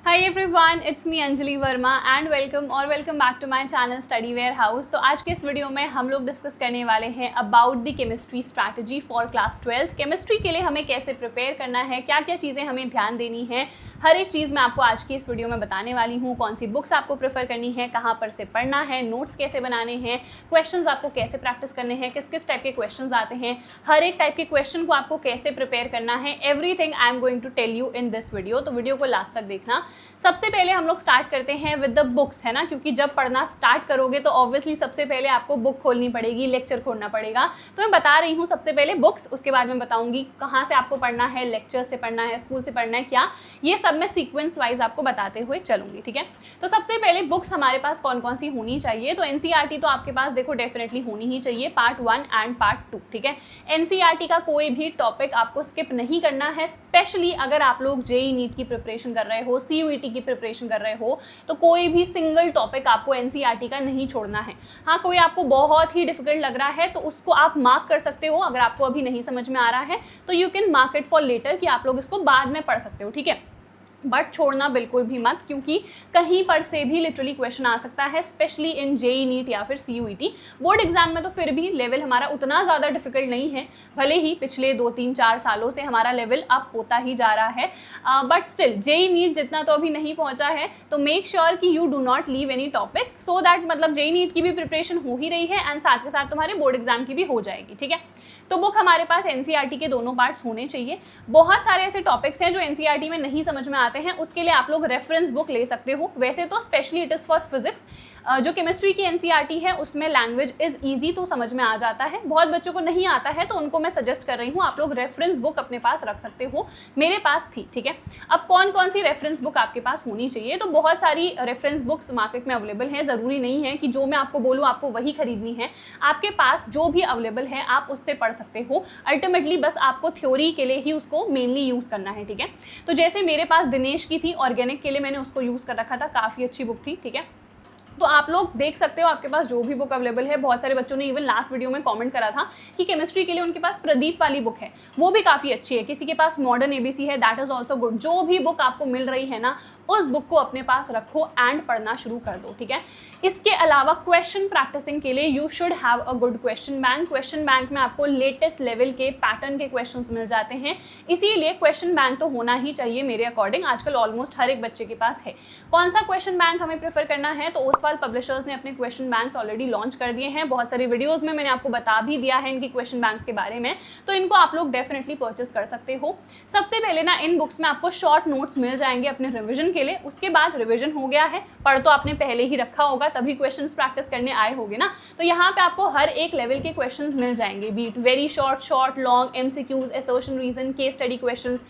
Hi everyone, it's me Anjali Verma and welcome back to my channel study warehouse. तो आज के इस video में हम लोग डिस्कस करने वाले हैं about the chemistry strategy for class 12। Chemistry के लिए हमें कैसे प्रिपेयर करना है, क्या क्या चीज़ें हमें ध्यान देनी है, हर एक चीज़ मैं आपको आज की इस वीडियो में बताने वाली हूँ। कौन सी बुक्स आपको प्रेफर करनी है, कहाँ पर से पढ़ना है, नोट्स कैसे बनाने हैं, क्वेश्चंस आपको कैसे प्रैक्टिस करने हैं, किस किस टाइप के क्वेश्चंस आते हैं, हर एक टाइप के क्वेश्चन को आपको कैसे प्रिपेयर करना है, everything I am going to tell you in this video. तो वीडियो को लास्ट तक देखना। सबसे पहले हम लोग स्टार्ट करते हैं विद द बुक्स, है ना, क्योंकि जब पढ़ना स्टार्ट करोगे तो ऑब्वियसली सबसे पहले आपको बुक खोलनी पड़ेगी, लेक्चर खोलना पड़ेगा। तो मैं बता रही हूँ सबसे पहले बुक्स, उसके बाद मैं बताऊंगी कहाँ से आपको पढ़ना है, लेक्चर से पढ़ना है, स्कूल से पढ़ना है, क्या ये सब मैं सीक्वेंस वाइज आपको बताते हुए चलूंगी। ठीक है, तो सबसे पहले बुक्स हमारे पास कौन कौन सी होनी चाहिए। तो एनसीईआरटी तो आपके पास देखो डेफिनेटली होनी ही चाहिए, पार्ट 1 एंड पार्ट 2। ठीक है, एनसीईआरटी का कोई भी टॉपिक आपको स्किप नहीं करना है, स्पेशली अगर आप लोग जेईई नीट की प्रिपरेशन कर रहे हो, सीयूईटी की प्रिपरेशन कर रहे हो, तो कोई भी सिंगल टॉपिक आपको एनसीईआरटी का नहीं छोड़ना है। हाँ, कोई आपको बहुत ही डिफिकल्ट लग रहा है तो उसको आप मार्क कर सकते हो। अगर आपको अभी नहीं समझ में आ रहा है तो you can mark it for later, कि आप लोग इसको बाद में पढ़ सकते हो। ठीक है, बट छोड़ना बिल्कुल भी मत, क्योंकि कहीं पर से भी लिटरली क्वेश्चन आ सकता है, स्पेशली इन जेईई नीट या फिर सीयूईटी। बोर्ड एग्जाम में तो फिर भी लेवल हमारा उतना ज़्यादा डिफिकल्ट नहीं है, भले ही पिछले 2-3-4 सालों से हमारा लेवल अप होता ही जा रहा है, बट स्टिल जेईई नीट जितना तो अभी नहीं पहुंचा है। तो मेक श्योर कि you do not leave any topic, so that मतलब जेईई नीट की भी प्रिपरेशन हो ही रही है एंड साथ के साथ तुम्हारे बोर्ड एग्जाम की भी हो जाएगी। ठीक है, तो बुक हमारे पास एनसीईआरटी के दोनों पार्ट्स होने चाहिए। बहुत सारे ऐसे टॉपिक्स हैं जो एनसीईआरटी में नहीं समझ में आते हैं, उसके लिए आप लोग रेफरेंस बुक ले सकते हो। वैसे तो specially it is for physics. जो केमिस्ट्री की एनसीईआरटी है उसमें लैंग्वेज इज ईजी, तो समझ में आ जाता है। बहुत बच्चों को नहीं आता है तो उनको मैं सजेस्ट कर रही हूँ आप लोग रेफरेंस बुक अपने पास रख सकते हो। मेरे पास थी। ठीक है, अब कौन कौन सी रेफरेंस बुक आपके पास होनी चाहिए, तो बहुत सारी रेफरेंस बुक्स मार्केट में अवेलेबल हैं। ज़रूरी नहीं है कि जो मैं आपको बोलूँ आपको वही खरीदनी है, आपके पास जो भी अवेलेबल है आप उससे पढ़ सकते हो। अल्टीमेटली बस आपको थ्योरी के लिए ही उसको मेनली यूज़ करना है। ठीक है, तो जैसे मेरे पास दिनेश की थी ऑर्गेनिक के लिए, मैंने उसको यूज़ कर रखा था, काफ़ी अच्छी बुक थी। ठीक है, तो आप लोग देख सकते हो आपके पास जो भी बुक अवेलेबल है। बहुत सारे बच्चों ने इवन लास्ट वीडियो में कमेंट करा था कि केमिस्ट्री के लिए उनके पास प्रदीप वाली बुक है, वो भी काफ़ी अच्छी है। किसी के पास मॉडर्न एबीसी है, दैट इज़ ऑल्सो गुड। जो भी बुक आपको मिल रही है ना, उस बुक को अपने पास रखो एंड पढ़ना शुरू कर दो। ठीक है, इसके अलावा क्वेश्चन प्रैक्टिसिंग के लिए you should have a good question bank. Question bank में आपको लेटेस्ट लेवल के पैटर्न के क्वेश्चंस मिल जाते हैं, इसीलिए क्वेश्चन बैंक तो होना ही चाहिए मेरे अकॉर्डिंग। आजकल ऑलमोस्ट हर एक बच्चे के पास है। कौन सा क्वेश्चन बैंक हमें प्रेफर करना है, तो ओसवाल पब्लिशर्स ने अपने क्वेश्चन बैंक्स ऑलरेडी लॉन्च कर दिए हैं। बहुत सारी वीडियोज़ में मैंने आपको बता भी दिया है इनके क्वेश्चन बैंक्स के बारे में, तो इनको आप लोग डेफिनेटली परचेस कर सकते हो। सबसे पहले ना इन बुक्स में आपको शॉर्ट नोट्स मिल जाएंगे अपने रिविजन के लिए। उसके बाद रिविजन हो गया है, पढ़ तो आपने पहले ही रखा होगा, तभी क्वेश्चंस प्रैक्टिस करने आए होगे ना। तो यहाँ पे आपको हर एक लेवल के क्वेश्चंस मिल जाएंगे, be it very short, long, MCQs, assertion reason, case study questions.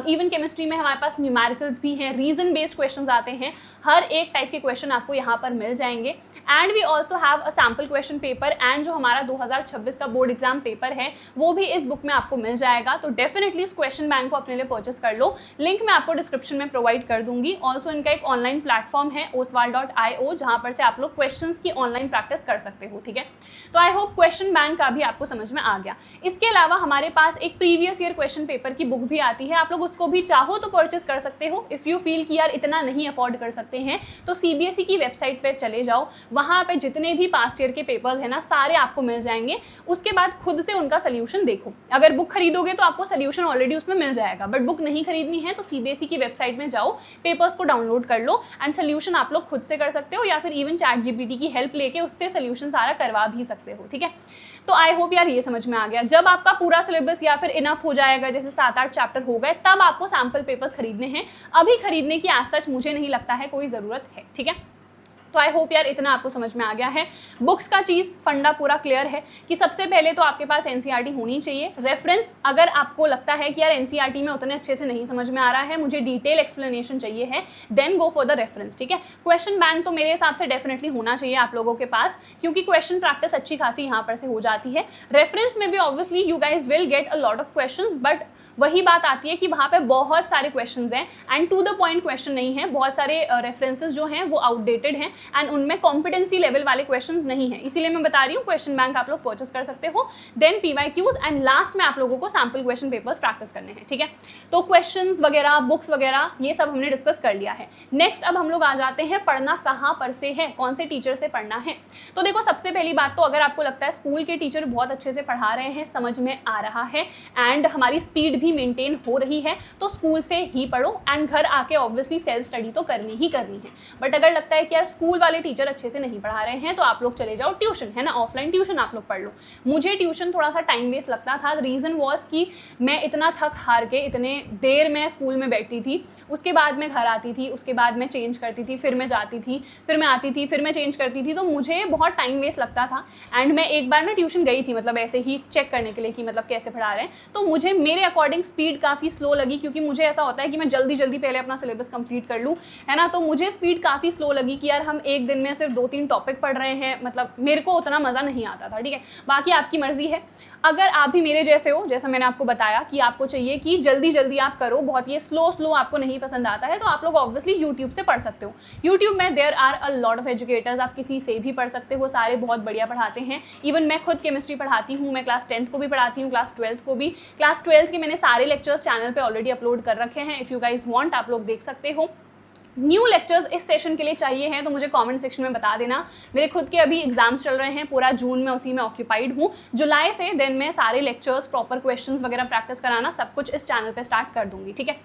Even chemistry में हमारे पास न्यूमेरिकल्स भी हैं, रीजन बेस्ड क्वेश्चंस आते हैं। हर एक टाइप के क्वेश्चन आपको यहाँ पर मिल जाएंगे। And we also have a sample question paper, and जो हमारा 2026 का बोर्ड एग्जाम पेपर है वो भी इस बुक में आपको मिल जाएगा। तो डेफिनेटली इस क्वेश्चन बैंक को अपने लिए परचेस कर लो। लिंक मैं आपको डिस्क्रिप्शन में प्रोवाइड कर दूंगी। ऑल्सो इनका एक ऑनलाइन प्लेटफॉर्म है oswal.io, जहाँ पर से आप लोग क्वेश्चंस की ऑनलाइन प्रैक्टिस कर सकते हो। ठीक है, तो आई होप क्वेश्चन बैंक का भी आपको समझ में आ गया। इसके अलावा हमारे पास एक प्रीवियस ईयर क्वेश्चन पेपर की बुक भी आती है, आप लोग उसको भी चाहो तो परचेस कर सकते हो। इफ़ यू फील कि यार इतना नहीं अफोर्ड कर सकते हैं तो सीबीएसई की वेबसाइट पर चले जाओ, वहाँ पे जितने भी पास्ट ईयर के पेपर्स हैं ना सारे आपको मिल जाएंगे। उसके बाद खुद से उनका सोल्यूशन देखो। अगर बुक खरीदोगे तो आपको सोल्यूशन ऑलरेडी उसमें मिल जाएगा, बट बुक नहीं खरीदनी है तो सीबीएसई की वेबसाइट में जाओ, पेपर्स को डाउनलोड कर लो एंड सोल्यूशन आप लोग खुद से कर सकते हो, या फिर इवन ChatGPT की हेल्प लेके उससे सोल्यूशन सारा करवा भी सकते हो। ठीक है, तो आई होप यार ये समझ में आ गया। जब आपका पूरा सिलेबस या फिर इनफ हो जाएगा, जैसे 7-8 चैप्टर हो गए, तब आपको सैम्पल पेपर्स खरीदने हैं। अभी खरीदने की एज सच मुझे नहीं लगता है कोई ज़रूरत है। ठीक है, तो आई होप यार इतना आपको समझ में आ गया है। बुक्स का चीज़ फंडा पूरा क्लियर है कि सबसे पहले तो आपके पास एनसीईआरटी होनी चाहिए। रेफरेंस, अगर आपको लगता है कि यार एनसीईआरटी में उतने अच्छे से नहीं समझ में आ रहा है, मुझे डिटेल एक्सप्लेनेशन चाहिए है, then go for the reference. ठीक है, क्वेश्चन बैंक तो मेरे हिसाब से डेफिनेटली होना चाहिए आप लोगों के पास, क्योंकि क्वेश्चन प्रैक्टिस अच्छी खासी यहाँ पर से हो जाती है। रेफरेंस में भी obviously you guys will get a lot of question, but वही बात आती है कि वहाँ पे बहुत सारे क्वेश्चंस हैं and to the point question नहीं है, बहुत सारे रेफरेंसेस जो हैं वो आउटडेटेड हैं एंड उनमें कॉम्पिटेंसी लेवल वाले क्वेश्चंस नहीं है। इसीलिए मैं बता रही हूँ क्वेश्चन बैंक आप लोग परचेस कर सकते हो, देन PYQs एंड लास्ट में आप लोगों को सैम्पल क्वेश्चन पेपर्स प्रैक्टिस करने हैं, ठीक है। तो क्वेश्चंस वगैरह, बुक्स वगैरह ये सब हमने डिस्कस कर लिया है। नेक्स्ट अब हम लोग आ जाते हैं पढ़ना कहाँ पर से है, कौन से टीचर से पढ़ना है। तो देखो सबसे पहली बात तो अगर आपको लगता है स्कूल के टीचर बहुत अच्छे से पढ़ा रहे हैं, समझ में आ रहा है एंड हमारी स्पीड भी मेंटेन हो रही है, तो स्कूल से ही पढ़ो एंड घर आके ऑब्वियसली सेल्फ स्टडी तो करनी ही करनी है। बट अगर लगता है कि यार स्कूल वाले टीचर अच्छे से नहीं पढ़ा रहे हैं तो आप लोग चले जाओ ट्यूशन, है ना, ऑफलाइन ट्यूशन आप लोग पढ़ लो। मुझे ट्यूशन थोड़ा सा टाइम वेस्ट लगता था। रीज़न वॉज कि मैं इतना थक हार के इतने देर मैं स्कूल में बैठती थी, उसके बाद मैं घर आती थी, उसके बाद मैं चेंज करती थी, फिर मैं जाती थी, फिर मैं आती थी, फिर मैं चेंज करती थी, तो मुझे बहुत टाइम वेस्ट लगता था। एंड मैं एक बार ना ट्यूशन गई थी, मतलब ऐसे ही चेक करने के लिए कि मतलब कैसे पढ़ा रहे हैं, तो मुझे मेरे अकॉर्डिंग स्पीड काफ़ी स्लो लगी, क्योंकि मुझे ऐसा होता है कि मैं जल्दी जल्दी पहले अपना सिलेबस कंप्लीट कर लूँ, है ना। तो मुझे स्पीड काफ़ी स्लो लगी कि यार हम एक दिन में सिर्फ 2-3 टॉपिक पढ़ रहे हैं, मतलब मेरे को उतना मज़ा नहीं आता था, ठीक है। बाकी आपकी मर्जी है। अगर आप भी मेरे जैसे हो, जैसा मैंने आपको बताया कि आपको चाहिए कि जल्दी जल्दी आप करो, बहुत ये स्लो आपको नहीं पसंद आता है, तो आप लोग ऑब्वियसली यूट्यूब से पढ़ सकते हो। यूट्यूब में there are a lot of educators, आप किसी से भी पढ़ सकते हो, सारे बहुत बढ़िया पढ़ाते हैं। इवन मैं खुद केमिस्ट्री पढ़ाती हूँ, मैं क्लास 10th को भी पढ़ाती हूँ, क्लास 12th को भी। क्लास 12th के मैंने सारे लेक्चर्स चैनल पर ऑलरेडी अपलोड कर रखे हैं, इफ़ यू गाइज वॉन्ट आप लोग देख सकते हो। न्यू लेक्चर्स इस सेशन के लिए चाहिए हैं तो मुझे कमेंट सेक्शन में बता देना। मेरे खुद के अभी एग्जाम्स चल रहे हैं, पूरा जून में उसी में ऑक्यूपाइड हूँ। जुलाई से देन मैं सारे लेक्चर्स, प्रॉपर क्वेश्चंस वगैरह प्रैक्टिस कराना सब कुछ इस चैनल पे स्टार्ट कर दूंगी, ठीक है।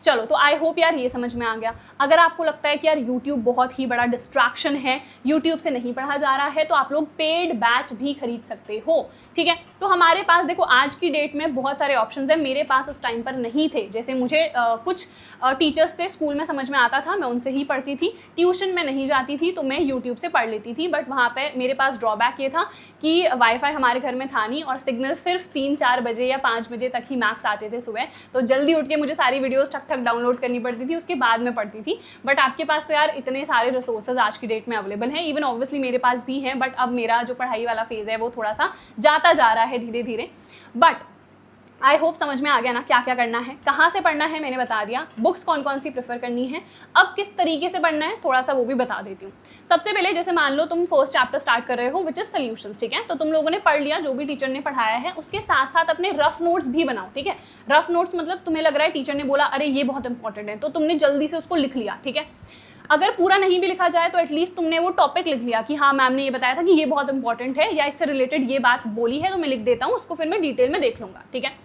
चलो, तो आई होप यार ये समझ में आ गया। अगर आपको लगता है कि यार यूट्यूब बहुत ही बड़ा डिस्ट्रैक्शन है, यूट्यूब से नहीं पढ़ा जा रहा है, तो आप लोग पेड बैच भी खरीद सकते हो, ठीक है। तो हमारे पास देखो आज की डेट में बहुत सारे ऑप्शंस हैं, मेरे पास उस टाइम पर नहीं थे। जैसे मुझे कुछ टीचर्स से स्कूल में समझ में आता था, मैं उनसे ही पढ़ती थी। ट्यूशन में नहीं जाती थी तो मैं यूट्यूब से पढ़ लेती थी। बट वहाँ पे मेरे पास ड्रॉबैक ये था कि वाईफाई हमारे घर में था नहीं और सिग्नल सिर्फ 3-4 बजे या 5 बजे तक ही मैक्स आते थे सुबह। तो जल्दी उठ के मुझे सारी वीडियोस ठक ठक डाउनलोड करनी पड़ती थी, उसके बाद में पढ़ती थी। बट आपके पास तो यार इतने सारे रिसोर्सेज आज की डेट में अवेलेबल हैं, इवन ऑब्वियसली मेरे पास भी हैं। बट अब मेरा जो पढ़ाई वाला फेज है वो थोड़ा सा जाता जा रहा है धीरे धीरे। बट आई होप समझ में आ गया ना क्या क्या करना है, कहाँ से पढ़ना है मैंने बता दिया, बुक्स कौन कौन सी प्रेफर करनी है। अब किस तरीके से पढ़ना है थोड़ा सा वो भी बता देती हूँ। सबसे पहले जैसे मान लो तुम फर्स्ट चैप्टर स्टार्ट कर रहे हो विच इज सॉल्यूशंस, ठीक है। तो तुम लोगों ने पढ़ लिया जो भी टीचर ने पढ़ाया है, उसके साथ साथ अपने रफ नोट्स भी बनाओ, ठीक है। रफ नोट्स मतलब तुम्हें लग रहा है टीचर ने बोला अरे ये बहुत इंपॉर्टेंट है, तो तुमने जल्दी से उसको लिख लिया, ठीक है। अगर पूरा नहीं भी लिखा जाए तो एटलीस्ट तुमने वो टॉपिक लिख लिया कि हाँ मैम ने ये बताया था कि ये बहुत इंपॉर्टेंट है या इससे रिलेटेड ये बात बोली है, तो मैं लिख देता हूँ उसको, फिर मैं डिटेल में देख लूंगा, ठीक है।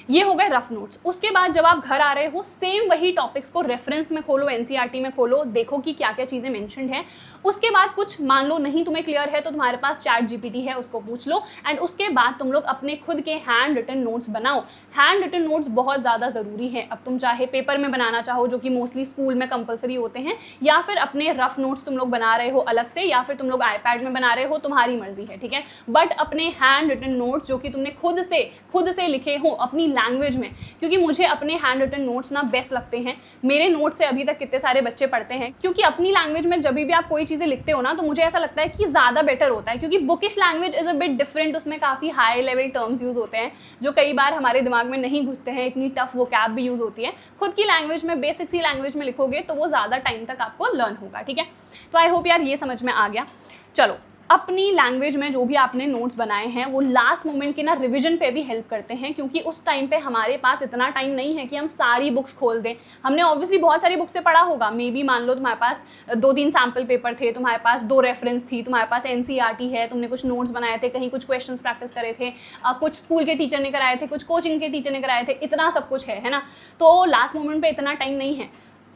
ये हो गए रफ नोट्स। उसके बाद जब आप घर आ रहे हो सेम वही टॉपिक्स को रेफरेंस में खोलो, एनसीईआरटी में खोलो, देखो कि क्या क्या चीज़ें मेंशन्ड है। उसके बाद कुछ मान लो नहीं तुम्हें क्लियर है तो तुम्हारे पास चैट जीपीटी है, उसको पूछ लो। एंड उसके बाद तुम लोग अपने खुद के हैंड रिटन नोट्स बनाओ। हैंड रिटन नोट्स बहुत ज़्यादा ज़रूरी है। अब तुम चाहे पेपर में बनाना चाहो जो कि मोस्टली स्कूल में कंपलसरी होते हैं, या फिर अपने रफ नोट्स तुम लोग बना रहे हो अलग से, या फिर तुम लोग आईपैड में बना रहे हो, तुम्हारी मर्जी है, ठीक है। बट अपने हैंड रिटन नोट्स जो कि तुमने खुद से लिखे हो अपनी लैंग्वेज में, क्योंकि मुझे अपने हैंड रिटन नोट्स ना बेस्ट लगते हैं। मेरे नोट्स से अभी तक कितने सारे बच्चे पढ़ते हैं, क्योंकि अपनी लैंग्वेज में जब भी आप कोई चीज़ें लिखते हो ना तो मुझे ऐसा लगता है कि ज़्यादा बेटर होता है, क्योंकि bookish language is a bit different. उसमें काफ़ी हाई लेवल टर्म्स यूज़ होते हैं जो कई बार हमारे दिमाग में नहीं घुसते हैं, इतनी टफ वोकैब भी यूज़ होती है। खुद की लैंग्वेज में, बेसिक सी लैंग्वेज में लिखोगे तो वो ज़्यादा टाइम तक आपको लर्न होगा, ठीक है। तो आई होप यार ये समझ में आ गया। चलो, अपनी लैंग्वेज में जो भी आपने नोट्स बनाए हैं वो लास्ट मोमेंट के ना रिवीजन पे भी हेल्प करते हैं, क्योंकि उस टाइम पे हमारे पास इतना टाइम नहीं है कि हम सारी बुक्स खोल दें। हमने ऑब्वियसली बहुत सारी बुक्स से पढ़ा होगा, मे बी मान लो तुम्हारे पास 2-3 सैम्पल पेपर थे, तुम्हारे पास 2 रेफरेंस थी, तुम्हारे पास एनसीईआरटी है, तुमने कुछ नोट्स बनाए थे, कहीं कुछ क्वेश्चंस प्रैक्टिस करे थे, कुछ स्कूल के टीचर ने कराए थे, कुछ कोचिंग के टीचर ने कराए थे, इतना सब कुछ है ना। तो लास्ट मोमेंट पर इतना टाइम नहीं है,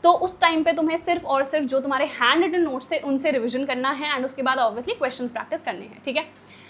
तो उस टाइम पे तुम्हें सिर्फ और सिर्फ जो तुम्हारे हैंड रिटन नोट्स थे उनसे रिवीजन करना है एंड उसके बाद ऑब्वियसली क्वेश्चंस प्रैक्टिस करने हैं, ठीक है।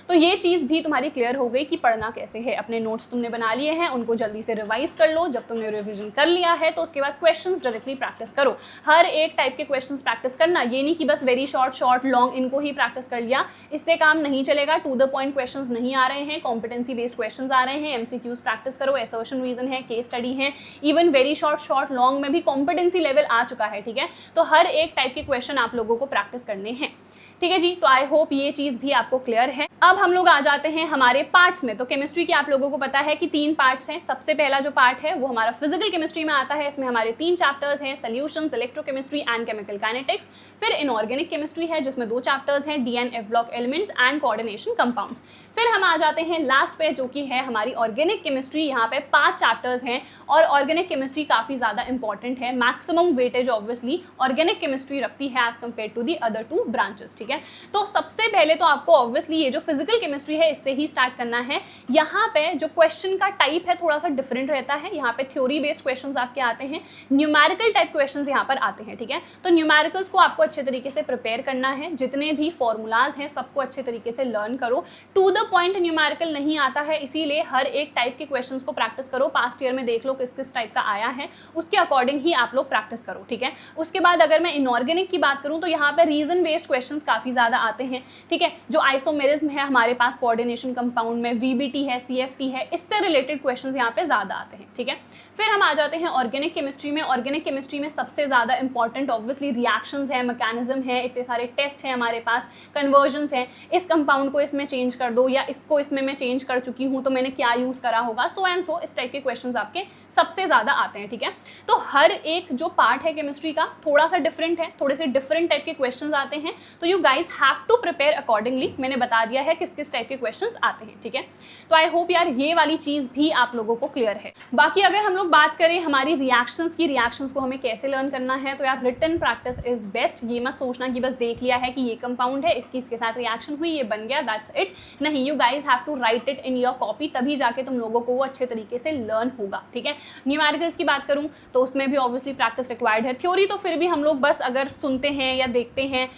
तो ये चीज़ भी तुम्हारी क्लियर हो गई कि पढ़ना कैसे है। अपने नोट्स तुमने बना लिए हैं, उनको जल्दी से रिवाइज कर लो। जब तुमने रिवीजन कर लिया है तो उसके बाद क्वेश्चंस डायरेक्टली प्रैक्टिस करो। हर एक टाइप के क्वेश्चंस प्रैक्टिस करना, ये नहीं कि बस वेरी शॉर्ट लॉन्ग इनको ही प्रैक्टिस कर लिया, इससे काम नहीं चलेगा। टू द पॉइंट क्वेश्चंस नहीं आ रहे हैं, कॉम्पिटेंसी बेस्ड क्वेश्चंस आ रहे हैं, एमसीक्यूज प्रैक्टिस करो, असर्शन रीजन है, केस स्टडी है, इवन वेरी शॉर्ट लॉन्ग में भी कॉम्पिटेंसी लेवल आ चुका है, ठीक है। तो हर एक टाइप के क्वेश्चन आप लोगों को प्रैक्टिस करने हैं। ठीक है जी, तो आई होप ये चीज भी आपको क्लियर है। अब हम लोग आ जाते हैं हमारे पार्ट्स में। तो केमिस्ट्री के आप लोगों को पता है कि 3 पार्ट्स हैं। सबसे पहला जो पार्ट है वो हमारा फिजिकल केमिस्ट्री में आता है। इसमें हमारे 3 चैप्टर्स हैं, solutions, electrochemistry and chemical kinetics. फिर इनऑर्गेनिक केमिस्ट्री है जिसमें 2 चैप्टर्स हैं, D and F block elements and coordination compounds. फिर हम आ जाते हैं लास्ट पे जो कि है हमारी ऑर्गेनिक केमिस्ट्री। यहाँ पे 5 चैप्टर्स हैं और ऑर्गेनिक केमिस्ट्री काफी ज्यादा इंपॉर्टेंट है। Maximum weightage obviously organic chemistry रखती है as compare to the other 2 branches. ठीक है, तो सबसे पहले तो आपको ऑब्वियसली ये जो फिजिकल केमिस्ट्री है इससे ही स्टार्ट करना है। यहाँ पे जो क्वेश्चन का टाइप है थोड़ा सा डिफरेंट रहता है। यहाँ पे थ्योरी बेस्ड क्वेश्चंस आपके आते हैं, न्यूमेरिकल टाइप क्वेश्चंस यहाँ पर आते हैं। ठीक है, तो न्यूमेरिकल्स को आपको अच्छे तरीके से प्रिपेयर करना है। जितने भी फॉर्मूलाज हैं सबको अच्छे तरीके से लर्न करो। टू द पॉइंट न्यूमेरिकल नहीं आता है, इसीलिए हर एक टाइप के क्वेश्चंस को प्रैक्टिस करो। पास्ट ईयर में देख लो किस किस टाइप का आया है, उसके अकॉर्डिंग ही आप लोग प्रैक्टिस करो। ठीक है, उसके बाद अगर मैं इनऑर्गेनिक की बात करूं तो यहाँ पे रीजन बेस्ड क्वेश्चंस काफी ज्यादा आते हैं। ठीक है, जो आइसोमेरिज्म है हमारे पास कोऑर्डिनेशन कंपाउंड में, वीबीटी है, सीएफटी है, इससे रिलेटेड क्वेश्चंस यहाँ पे ज्यादा आते हैं। ठीक है, फिर हम आ जाते हैं ऑर्गेनिक केमिस्ट्री में। ऑर्गेनिक केमिस्ट्री में सबसे ज्यादा इंपॉर्टेंट ऑब्वियसली रिएक्शंस है, मैकेनिज्म है, इतने सारे टेस्ट हैं हमारे पास, कन्वर्जन्स हैं। इस कंपाउंड को इसमें चेंज कर दो या इसको इसमें मैं चेंज कर चुकी हूँ तो मैंने क्या यूज करा होगा, सो एंड सो, इस टाइप के क्वेश्चंस आपके सबसे ज्यादा आते हैं। ठीक है, तो हर एक जो पार्ट है केमिस्ट्री का थोड़ा सा डिफरेंट है, थोड़े से डिफरेंट टाइप के क्वेश्चंस आते हैं, तो you guys have to prepare accordingly. मैंने बता दिया है किस किस टाइप के क्वेश्चंस आते हैं। ठीक है, तो आई होप यार ये वाली चीज भी आप लोगों को क्लियर है। बाकी अगर हम लोग बात करें हमारी रिएक्शंस की, रिएक्शंस को हमें कैसे लर्न करना है, तो यार रिटन प्रैक्टिस इज बेस्ट। ये मत सोचना कि बस देख लिया है कि ये कंपाउंड है, इसके साथ रिएक्शन हुई, ये बन गया, दैट्स इट। नहीं, you guys have to write it in your copy, तभी जाके तुम लोगों को वो अच्छे तरीके से लर्न होगा। ठीक है, न्यूमेरिकल्स की बात करूं तो उसमें भी ऑब्वियसली प्रैक्टिस रिक्वायर्ड है। थ्योरी तो फिर भी हम लोग बस अगर सुनते हैं या देखते हैं,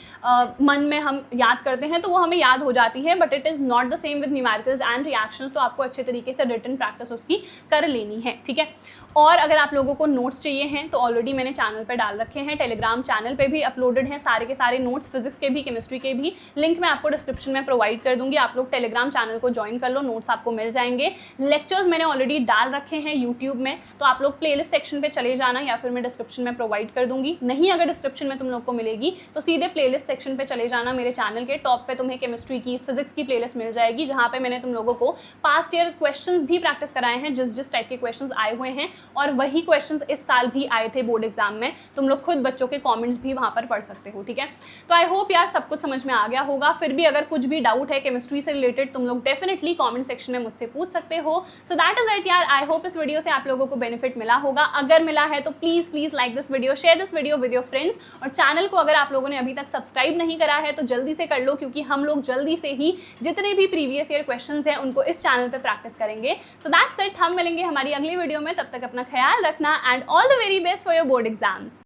मन में हम याद करते हैं तो वो हमें याद हो जाती है, but it is not the same with numericals and reactions. तो आपको अच्छे तरीके से रिटन प्रैक्टिस उसकी कर लेनी है। ठीक है, और अगर आप लोगों को नोट्स चाहिए हैं तो ऑलरेडी मैंने चैनल पर डाल रखे हैं, टेलीग्राम चैनल पे भी अपलोडेड हैं सारे के सारे नोट्स, फिजिक्स के भी, केमिस्ट्री के भी। लिंक मैं आपको डिस्क्रिप्शन में प्रोवाइड कर दूंगी, आप लोग टेलीग्राम चैनल को ज्वाइन कर लो, नोट्स आपको मिल जाएंगे। लेक्चर्स मैंने ऑलरेडी डाल रखे हैं यूट्यूब में, तो आप लोग प्लेलिस्ट सेक्शन पे चले जाना, या फिर मैं डिस्क्रिप्शन में प्रोवाइड कर दूंगी। नहीं अगर डिस्क्रिप्शन में तुम लोग को मिलेगी तो सीधे प्लेलिस्ट सेक्शन पे चले जाना। मेरे चैनल के टॉप पे तुम्हें केमिस्ट्री की, फिजिक्स की प्लेलिस्ट मिल जाएगी, जहाँ पे मैंने तुम लोगों को पास्ट ईयर क्वेश्चंस भी प्रैक्टिस कराए हैं, जिस टाइप के क्वेश्चंस आए हुए हैं, और वही क्वेश्चंस इस साल भी आए थे बोर्ड एग्जाम में। तुम लोग खुद बच्चों के कमेंट्स भी वहां पर पढ़ सकते हो। ठीक है, तो आई होप यार सब कुछ समझ में आ गया होगा। फिर भी अगर कुछ भी डाउट है केमिस्ट्री से रिलेटेड, तुम लोग डेफिनेटली कमेंट सेक्शन में मुझसे पूछ सकते हो। सो दैट इज इट यार, आई होप इस वीडियो से आप लोगों को बेनिफिट मिला होगा। अगर मिला है तो please please like this video, share this video with your friends, और चैनल को अगर आप लोगों ने अभी तक सब्सक्राइब नहीं करा है तो जल्दी से कर लो, क्योंकि हम लोग जल्दी से ही जितने भी प्रीवियस ईयर क्वेश्चंस हैं उनको इस चैनल पे प्रैक्टिस करेंगे। सो दैट्स इट, हम मिलेंगे हमारी अगली वीडियो में, तब तक अपना ख्याल रखना and all the very best for your board exams.